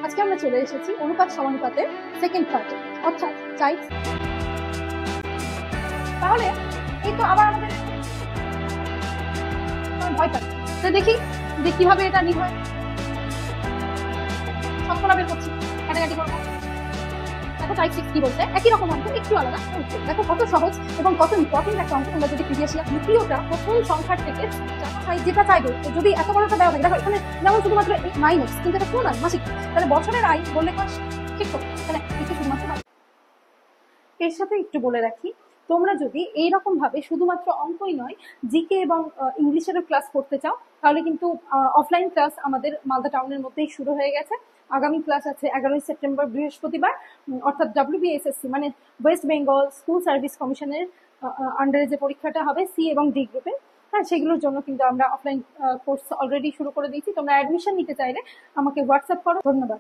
আজকে আমরা চলে এসেছি অনুপাত সমানুপাতের সেকেন্ড পার্টে, অর্থাৎ টাইপ। তাহলে এই তো আবার আমাদের ভয় পাই, তো দেখি যে কিভাবে এটা নির্ভয় শতকরা বের করছি, কাটাকাটি করবো। দেখো টাইপ 6 কি বলছে, একই রকম অঙ্ক একটু আলাদা। দেখো কত সহজ এবং কত ইম্পর্টেন্ট একটা অঙ্ক। তোমরা যদি প্রিভিয়াস ইয়ার দ্বিতীয়টা প্রথম সংখ্যার থেকে যেটা চাইবে, যদি এত বড়টা দেওয়া থাকে, দেখো এখানে যেমন শুধুমাত্র মাইনাস, কিন্তু এটা পুরো নয় মাসিক, তাহলে বছরের আয় বললে ক্লাস ঠিক তো, তাহলে এটা শুধুমাত্র। এর সাথে একটু বলে রাখি, তোমরা যদি এইরকম ভাবে শুধুমাত্র অঙ্কই নয় জিকে এবং ইংলিশেরও ক্লাস করতে চাও, তাহলে কিন্তু অফলাইন ক্লাস আমাদের মালদা টাউনের মধ্যেই শুরু হয়ে গেছে। আগামী ক্লাস আছে 11ই সেপ্টেম্বর বৃহস্পতিবার, অর্থাৎ WBSSC মানে ওয়েস্ট বেঙ্গল স্কুল সার্ভিস কমিশনের আন্ডারে যে পরীক্ষাটা হবে সি এবং ডি গ্রুপে, হ্যাঁ সেগুলোর জন্য কিন্তু আমরা অফলাইন কোর্স অলরেডি শুরু করে দিয়েছি। তোমরা অ্যাডমিশন নিতে চাইলে আমাকে হোয়াটসঅ্যাপ করো। ধন্যবাদ।